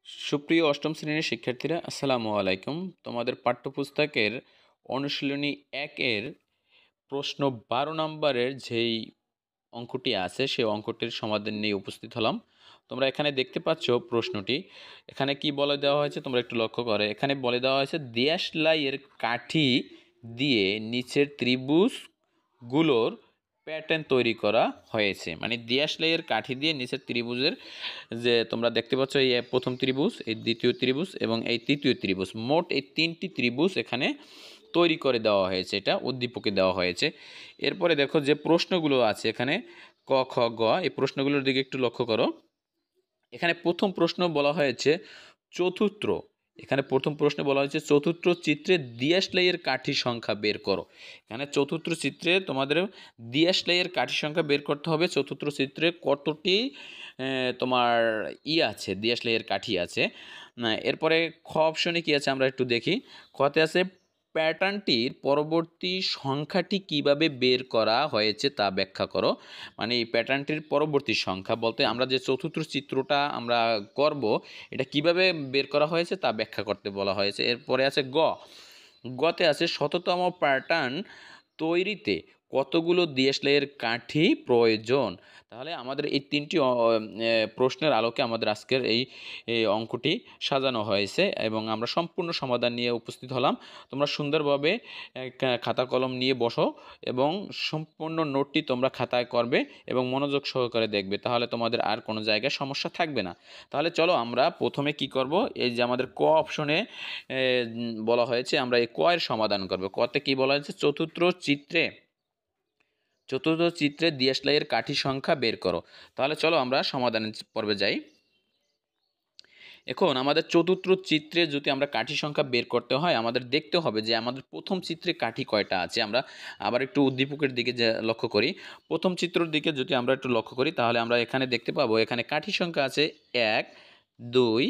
সুপ্রিয় অষ্টম শ্রেণীর শিক্ষার্থীরা, আসসালামু আলাইকুম। তোমাদের পাঠ্যপুস্তকের অনুশীলনী ১ এর প্রশ্ন ১২ নম্বরের যেই অঙ্কটি আছে সেই অঙ্কটির সমাধান নিয়ে উপস্থিত হলাম। তোমরা এখানে দেখতে পাচ্ছ প্রশ্নটি। এখানে কি বলে দেওয়া হয়েছে তোমরা একটু লক্ষ্য করে। এখানে বলে দেওয়া হয়েছে দেশলাইয়ের কাঠি দিয়ে নিচের ত্রিভুজগুলোর প্যাটার্ন তৈরি করা হয়েছে। মানে দেশলাইয়ের কাঠি দিয়ে নিচের ত্রিভুজের যে তোমরা দেখতে পাচ্ছ, এই প্রথম ত্রিভুজ, এই দ্বিতীয় ত্রিভুজ এবং এই তৃতীয় ত্রিভুজ, মোট এই 3টি ত্রিভুজ এখানে তৈরি করে দেওয়া হয়েছে। এটা উদ্দীপকে দেওয়া হয়েছে। এরপরে দেখো যে প্রশ্নগুলো আছে এখানে ক, খ, গ, এই প্রশ্নগুলোর দিকে একটু লক্ষ্য করো। এখানে প্রথম প্রশ্ন বলা হয়েছে চতুর্থ। এখানে প্রথম প্রশ্নে বলা হয়েছে চতুর্থ চিত্রে দেশলাইয়ের কাঠি সংখ্যা বের করো। এখানে চতুর্থ চিত্রে তোমাদের দেশলাইয়ের কাঠি সংখ্যা বের করতে হবে। চতুর্থ চিত্রে কতটি তোমার আছে, দেশলাইয়ের কাঠি আছে। এরপরে খ অপশনে কী আছে আমরা একটু দেখি। খতে আছে প্যাটার্নটির পরবর্তী সংখ্যাটি কিভাবে বের করা হয়েছে তা ব্যাখ্যা করো। মানে এই প্যাটার্নটির পরবর্তী সংখ্যা বলতে আমরা যে চতুর্থ চিত্রটা আমরা করব, এটা কিভাবে বের করা হয়েছে তা ব্যাখ্যা করতে বলা হয়েছে। এরপরে আছে গতে আছে শততম প্যাটার্ন তৈরিতে কতগুলো দেশলাইয়ের কাঠি প্রয়োজন। তাহলে আমাদের এই 3টি প্রশ্নের আলোকে আমাদের আজকের এই অঙ্কটি সাজানো হয়েছে এবং আমরা সম্পূর্ণ সমাধান নিয়ে উপস্থিত হলাম। তোমরা সুন্দরভাবে খাতা কলম নিয়ে বসো এবং সম্পূর্ণ নোটটি তোমরা খাতায় করবে এবং মনোযোগ সহকারে দেখবে, তাহলে তোমাদের আর কোনো জায়গায় সমস্যা থাকবে না। তাহলে চলো আমরা প্রথমে কি করব, এই যে আমাদের ক অপশনে বলা হয়েছে আমরা এই ক এর সমাধান করব। কতে কি বলা হয়েছে, চতুর্থ চিত্রে দেশলাইয়ের কাঠি সংখ্যা বের করো। তাহলে চলো আমরা সমাধানের পর্বে যাই। এখন আমাদের চতুর্থ চিত্রে যদি আমরা কাঠি সংখ্যা বের করতে হয়, আমাদের দেখতে হবে যে আমাদের প্রথম চিত্রে কাঠি কয়টা আছে। আমরা আবার একটু উদ্দীপকের দিকে লক্ষ্য করি। প্রথম চিত্রের দিকে যদি আমরা একটু লক্ষ্য করি, তাহলে আমরা এখানে দেখতে পাবো এখানে কাঠি সংখ্যা আছে 1, 2,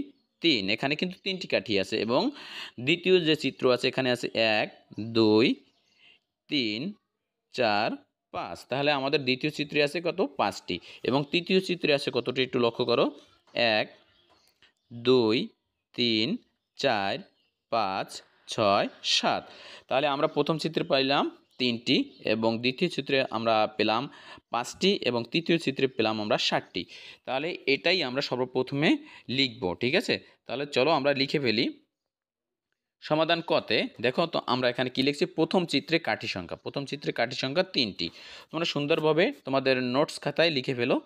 3। এখানে কিন্তু 3টি কাঠি আছে। এবং দ্বিতীয় যে চিত্র আছে এখানে আছে 1, 2, 3, 4, 5। তাহলে আমাদের দ্বিতীয় চিত্রে আছে কত, 5টি। এবং তৃতীয় চিত্রে আছে কতটি একটু লক্ষ্য করো, 1, 2, 3, 4, 5, 6, 7। তাহলে আমরা প্রথম চিত্রে পাইলাম 3টি এবং দ্বিতীয় চিত্রে আমরা পেলাম 5টি এবং তৃতীয় চিত্রে পেলাম আমরা 7টি। তাহলে এটাই আমরা সর্বপ্রথমে লিখব, ঠিক আছে। তাহলে চলো আমরা লিখে ফেলি। সমাধান কতে দেখো তো আমরা এখানে কি লিখছি, প্রথম চিত্রে কাঠি সংখ্যা 3টি। তোমরা সুন্দরভাবে তোমাদের নোটস খাতায় লিখে ফেলো।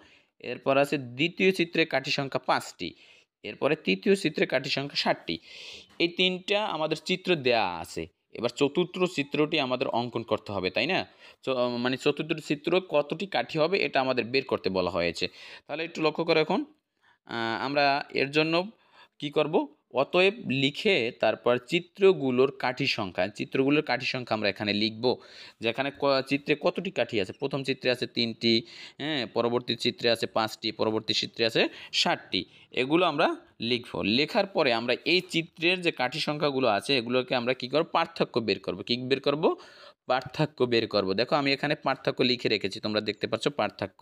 এরপর আছে দ্বিতীয় চিত্রে কাঠি সংখ্যা 5টি। এরপরে তৃতীয় চিত্রে কাঠি সংখ্যা 7টি। এই 3টা আমাদের চিত্র দেয়া আছে। এবার চতুর্থ চিত্রটি আমাদের অঙ্কন করতে হবে, তাই না? মানে চতুর্থ চিত্র কতটি কাঠি হবে এটা আমাদের বের করতে বলা হয়েছে। তাহলে একটু লক্ষ্য করো। এখন আমরা এর জন্য কি করব, অতএব লিখে তারপর চিত্রগুলোর কাঠি সংখ্যা আমরা এখানে লিখব। যেখানে চিত্রে কতটি কাঠি আছে, প্রথম চিত্রে আছে 3টি, পরবর্তী চিত্রে আছে 5টি, পরবর্তী চিত্রে আছে 7টি। এগুলো আমরা লিখব। লেখার পরে আমরা এই চিত্রের যে কাঠি সংখ্যাগুলো আছে এগুলোকে আমরা কি করব, পার্থক্য বের করব। পার্থক্য বের করব। দেখো আমি এখানে পার্থক্য লিখে রেখেছি, তোমরা দেখতে পাচ্ছ পার্থক্য।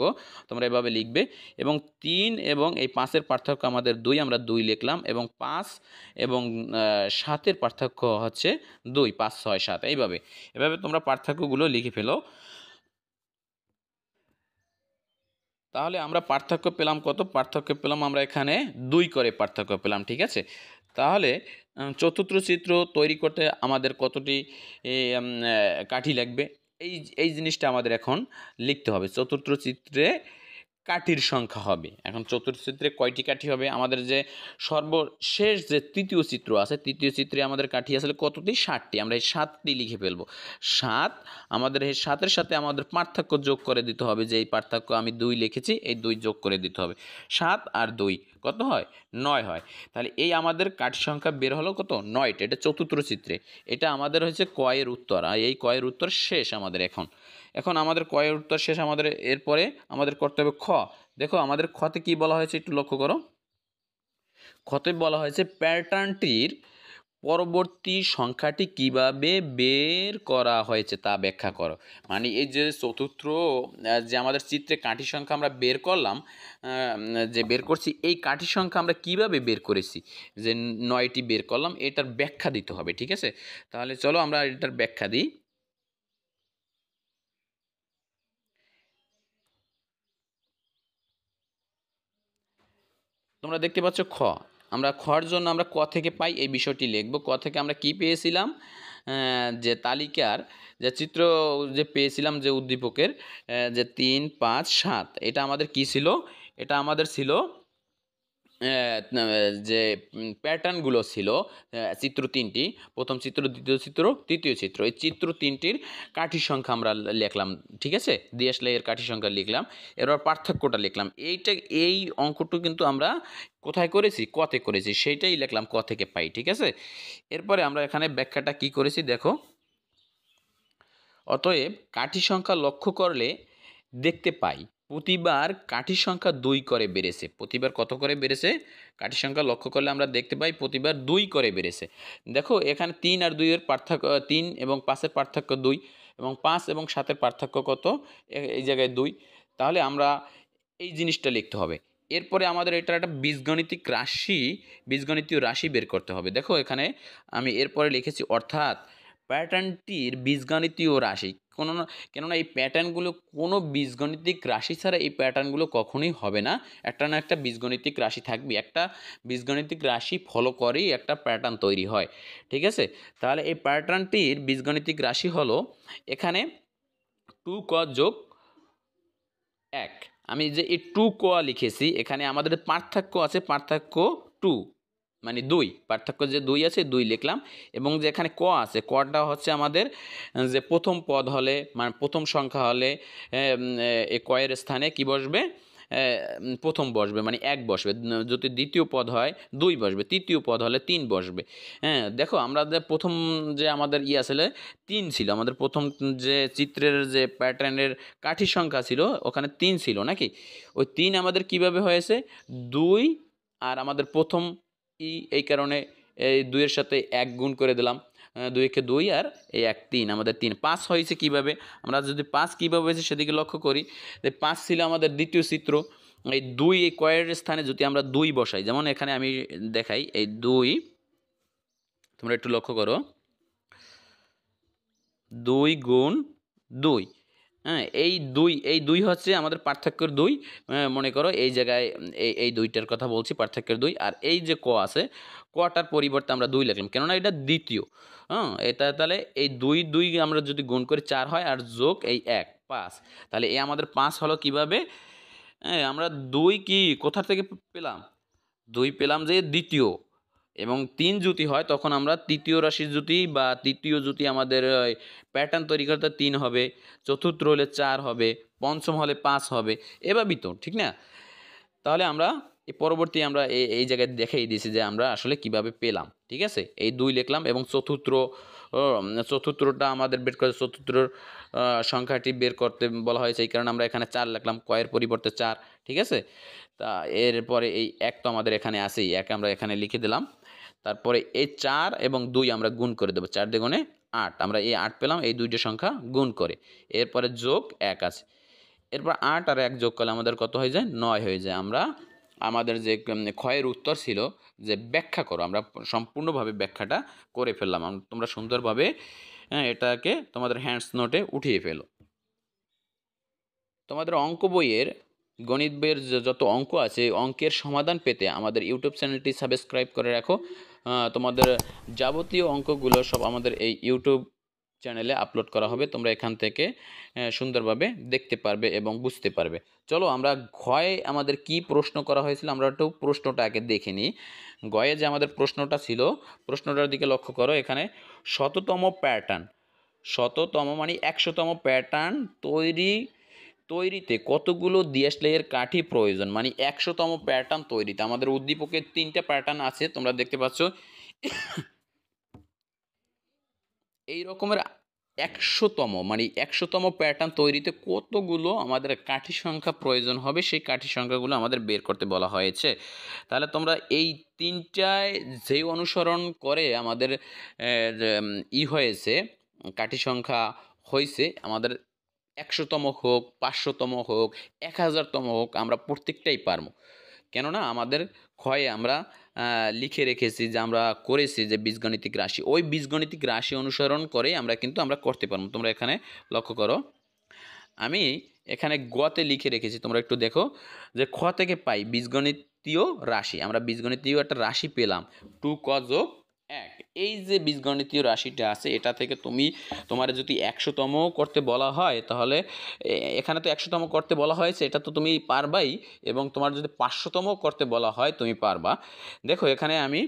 তোমরা এভাবে লিখবে। এবং 3 এবং এই 5-এর পার্থক্য আমাদের 2, আমরা 2 লিখলাম। এবং 5 এবং 7-এর পার্থক্য হচ্ছে 2, 5, 6, 7। এভাবে তোমরা পার্থক্যগুলো লিখে ফেলো। তাহলে আমরা পার্থক্য পেলাম কত, পার্থক্য পেলাম আমরা এখানে 2 করে পার্থক্য পেলাম, ঠিক আছে। তাহলে চতুর্থ চিত্র তৈরি করতে আমাদের কতটি কাঠি লাগবে, এই জিনিসটা আমাদের এখন লিখতে হবে। চতুর্থ চিত্রে কাঠির সংখ্যা হবে। এখন চতুর্থ চিত্রে কয়টি কাঠি হবে, আমাদের যে সর্বশেষ যে তৃতীয় চিত্র আছে, তৃতীয় চিত্রে আমাদের কাঠি আসলে কতটি, 7টি। আমরা এই 7টি লিখে ফেলবো। 7, আমাদের এই 7-এর সাথে আমাদের পার্থক্য যোগ করে দিতে হবে। যে এই পার্থক্য আমি 2 লিখেছি, এই 2 যোগ করে দিতে হবে। 7 আর 2 কত হয়, 9 হয়। তাহলে এই আমাদের কাঠি সংখ্যা বের হলো কত, 9টা। এটা চতুর্থ চিত্রে। এটা আমাদের হচ্ছে কয়ের উত্তর। আর এই কয়ের উত্তর শেষ আমাদের। এখন আমাদের কয়ের উত্তর শেষ আমাদের। এরপরে আমাদের করতে হবে খ। দেখো আমাদের খতে কি বলা হয়েছে একটু লক্ষ্য করো। খতে বলা হয়েছে প্যাটার্নটির পরবর্তী সংখ্যাটি কিভাবে বের করা হয়েছে তা ব্যাখ্যা করো। মানে এই যে চতুর্থ যে আমাদের চিত্রে কাঠি সংখ্যা আমরা বের করলাম, যে বের করছি, এই কাঠি সংখ্যা আমরা কিভাবে বের করেছি, যে 9টি বের করলাম, এটার ব্যাখ্যা দিতে হবে। ঠিক আছে, তাহলে চলো আমরা এটার ব্যাখ্যা দিই। তোমরা দেখতে পাচ্ছ খ, আমরা খর জন্য আমরা ক থেকে পাই এই বিষয়টি লিখব। ক থেকে আমরা কি পেয়েছিলাম, যে তালিকার যে চিত্র যে পেয়েছিলাম যে উদ্দীপকের, যে 3, 5, 7, এটা আমাদের কি ছিল, এটা আমাদের ছিল যে প্যাটার্নগুলো ছিল চিত্র 3টি, প্রথম চিত্র, দ্বিতীয় চিত্র, তৃতীয় চিত্র, এই চিত্র 3টির কাঠি সংখ্যা আমরা লিখলাম। ঠিক আছে, দিয়ে আসলে এর কাঠি সংখ্যা লিখলাম, এবার পার্থক্যটা লিখলাম। এই অঙ্কটু কিন্তু আমরা কোথায় করেছি, কতে করেছি, সেইটাই লিখলাম, ক থেকে পাই। ঠিক আছে, এরপরে আমরা এখানে ব্যাখ্যাটা কি করেছি দেখো। অতএব কাঠি সংখ্যা লক্ষ্য করলে দেখতে পাই প্রতিবার কাঠি সংখ্যা 2 করে বেড়েছে। প্রতিবার কত করে বেড়েছে, কাঠি সংখ্যা লক্ষ্য করলে আমরা দেখতে পাই প্রতিবার 2 করে বেড়েছে। দেখো এখানে 3 আর 2 এর পার্থক্য, 3 এবং 5-এর পার্থক্য 2, এবং 5 এবং 7-এর পার্থক্য কত, এই জায়গায় 2। তাহলে আমরা এই জিনিসটা লিখতে হবে। এরপরে আমাদের এটার একটা বীজগণিতীয় রাশি বের করতে হবে। দেখো এখানে আমি এরপরে লিখেছি অর্থাৎ প্যাটার্নটির বীজগণিতীয় রাশি, কেননা এই প্যাটার্নগুলো কোনো বীজগণিতিক রাশি ছাড়া এই প্যাটার্নগুলো কখনোই হবে না। একটা না একটা বীজগণিতিক রাশি থাকবে, একটা বীজগণিতিক রাশি ফলো করেই একটা প্যাটার্ন তৈরি হয়। ঠিক আছে, তাহলে এই প্যাটার্নটির বীজগণিতিক রাশি হলো এখানে 2 ক যোগ 1। আমি যে এই 2 ক লিখেছি, এখানে আমাদের পার্থক্য আছে, পার্থক্য 2 মানে 2, পার্থক্য যে 2 আছে 2 লিখলাম। এবং যে এখানে ক আছে, কটা হচ্ছে আমাদের যে প্রথম পদ হলে, মানে প্রথম সংখ্যা হলে এই কয়ের স্থানে কি বসবে, প্রথম বসবে মানে 1 বসবে। যদি দ্বিতীয় পদ হয় 2 বসবে, তৃতীয় পদ হলে 3 বসবে। হ্যাঁ দেখো আমরা যে প্রথম যে আমাদের আসলে 3 ছিল, আমাদের প্রথম যে চিত্রের যে প্যাটার্নের কাঠি সংখ্যা ছিল ওখানে 3 ছিল নাকি, ওই 3 আমাদের কিভাবে হয়েছে 2, আর আমাদের প্রথম এই কারণে এই 2 এর সাথে 1 গুণ করে দিলাম, 2 কে 2 আর এই 1 3, আমাদের 3। 5 হয়েছে কিভাবে, আমরা যদি 5 কীভাবে হয়েছে সেদিকে লক্ষ্য করি, 5 ছিল আমাদের দ্বিতীয় চিত্র। এই 2 এই কয়ের স্থানে যদি আমরা 2 বসাই, যেমন এখানে আমি দেখাই, এই 2 তোমরা একটু লক্ষ্য করো, 2 গুণ 2, হ্যাঁ এই দুই হচ্ছে আমাদের পার্থক্যের 2। মনে করো এই জায়গায় এই 2টার কথা বলছি, পার্থক্যের 2। আর এই যে ক আছে, কটার পরিবর্তে আমরা 2 লিখলাম, কেননা এটা দ্বিতীয়। হ্যাঁ এটা তাহলে এই 2 আমরা যদি গুণ করি 4 হয়, আর যোগ এই 1 5, তাহলে এই আমাদের 5 হলো কিভাবে, হ্যাঁ আমরা 2 কি কোথা থেকে পেলাম, 2 পেলাম যে দ্বিতীয়। এবং 3 যদি হয় তখন আমরা তৃতীয় রাশির জুতি বা তৃতীয় জুতি আমাদের প্যাটার্ন তৈরি করতে 3 হবে, চতুর্থ হলে 4 হবে, পঞ্চম হলে 5 হবে, এভাবেই তো, ঠিক না? তাহলে আমরা এই পরবর্তী আমরা এই জায়গায় দেখাই দিয়েছি যে আমরা আসলে কিভাবে পেলাম। ঠিক আছে, এই 2 লিখলাম, এবং চতুর্থটা আমাদের বের করে, চতুর্থর সংখ্যাটি বের করতে বলা হয়েছে, এই কারণে আমরা এখানে 4 লিখলাম, কয়ের পরিবর্তে 4। ঠিক আছে, তা এরপরে এই 1 তো আমাদের এখানে আছেই, 1 আমরা এখানে লিখে দিলাম। তারপরে এই 4 এবং 2 আমরা গুণ করে দেবো, 4 দুগুণে 8, আমরা এই 8 পেলাম এই 2টা সংখ্যা গুণ করে। এরপরে যোগ 1 আছে, এরপর 8 আর 1 যোগ করলে আমাদের কত হয়ে যায়, 9 হয়ে যায়। আমরা আমাদের যে ক্ষয়ের উত্তর ছিল যে ব্যাখ্যা করো, আমরা সম্পূর্ণভাবে ব্যাখ্যাটা করে ফেললাম। তোমরা সুন্দরভাবে এটাকে তোমাদের হ্যান্ডস নোটে উঠিয়ে ফেলো। তোমাদের অঙ্ক বইয়ের, গণিত বইয়ের যত অঙ্ক আছে, অঙ্কের সমাধান পেতে আমাদের ইউটিউব চ্যানেলটি সাবস্ক্রাইব করে রাখো। তোমাদের যাবতীয় অঙ্কগুলো সব আমাদের এই ইউটিউব চ্যানেলে আপলোড করা হবে, তোমরা এখান থেকে সুন্দরভাবে দেখতে পারবে এবং বুঝতে পারবে। চলো আমরা ঘয়ে আমাদের কি প্রশ্ন করা হয়েছিল, আমরা একটু প্রশ্নটা আগে দেখে নিই। গয়ে যে আমাদের প্রশ্নটা ছিল, প্রশ্নটার দিকে লক্ষ্য করো, এখানে শততম মানে 100তম প্যাটার্ন তৈরিতে কতগুলো দিয়াশলাইয়ের কাঠি প্রয়োজন, মানে 100তম প্যাটার্ন তৈরিতে আমাদের উদ্দীপকের 3টা প্যাটার্ন আছে, তোমরা দেখতে পাচ্ছ। এই রকমের 100তম মানে 100তম প্যাটার্ন তৈরিতে কতগুলো আমাদের কাঠি সংখ্যা প্রয়োজন হবে সেই কাঠি সংখ্যাগুলো আমাদের বের করতে বলা হয়েছে। তাহলে তোমরা এই তিনটায় যেই অনুসরণ করে আমাদের হয়েছে কাঠি সংখ্যা হয়েছে আমাদের 100তম হোক, 500তম হোক, 1000তম হোক, আমরা প্রত্যেকটাই পারবো। কেননা আমাদের ক্ষয়ে আমরা লিখে রেখেছি যে আমরা করেছি যে বীজগণিতিক রাশি, ওই বীজগণিতিক রাশি অনুসরণ করে আমরা করতে পারবো। তোমরা এখানে লক্ষ্য করো, আমি এখানে গতে লিখে রেখেছি, তোমরা একটু দেখো যে খ থেকে পাই বীজগণিতীয় রাশি। আমরা বীজগণিতীয় একটা রাশি পেলাম 2 ক যোগ 1। এই যে বীজগণিতীয় রাশিটা আছে এটা থেকে তোমার যদি 100তম করতে বলা হয় তাহলে এখানে তো 100তম করতে বলা হয়েছে, এটা তো তুমি পারবাই, এবং তোমার যদি 500তম করতে বলা হয় তুমি পারবা। দেখো এখানে আমি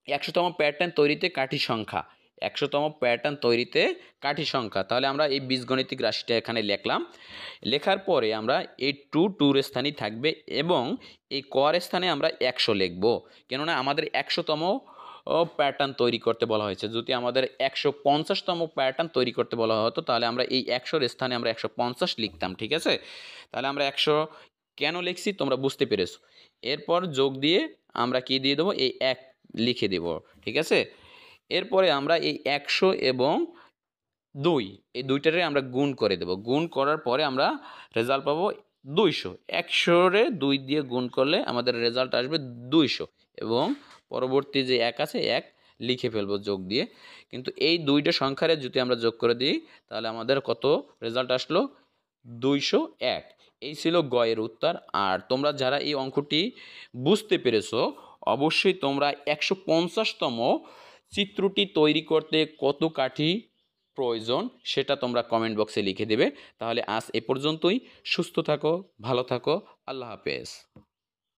100তম প্যাটার্ন তৈরিতে কাঠি সংখ্যা, 100তম প্যাটার্ন তৈরিতে কাঠি সংখ্যা, তাহলে আমরা এই বীজগণিতিক রাশিটা এখানে লিখলাম। লেখার পরে আমরা এই টুর স্থানই থাকবে এবং এই কর স্থানে আমরা 100 লিখব, কেননা আমাদের 100তম প্যাটার্ন তৈরি করতে বলা হয়েছে। যদি আমাদের 150তম প্যাটার্ন তৈরি করতে বলা হতো তাহলে আমরা এই 100-র স্থানে আমরা 150 লিখতাম, ঠিক আছে? তাহলে আমরা 100 কেন লিখছি তোমরা বুঝতে পেরেছো। এরপর যোগ দিয়ে আমরা কি দিয়ে দেবো, এই 1 লিখে দেব, ঠিক আছে? এরপরে আমরা এই 100 এবং 2 এই দুইটারে আমরা গুণ করে দেব। গুণ করার পরে আমরা রেজাল্ট পাবো 200। 100-রে 2 দিয়ে গুণ করলে আমাদের রেজাল্ট আসবে 200 এবং পরবর্তী যে 1 আছে 1 লিখে ফেলবো যোগ দিয়ে। কিন্তু এই দুইটা সংখ্যারে যদি আমরা যোগ করে দিই তাহলে আমাদের কত রেজাল্ট আসলো, 201। এই ছিল গ এর উত্তর। আর তোমরা যারা এই অঙ্কটি বুঝতে পেরেছো অবশ্যই তোমরা 150তম চিত্রটি তৈরি করতে কত কাঠি প্রয়োজন সেটা তোমরা কমেন্ট বক্সে লিখে দেবে। তাহলে আজ এ পর্যন্তই। সুস্থ থাকো, ভালো থাকো, আল্লাহ হাফেজ।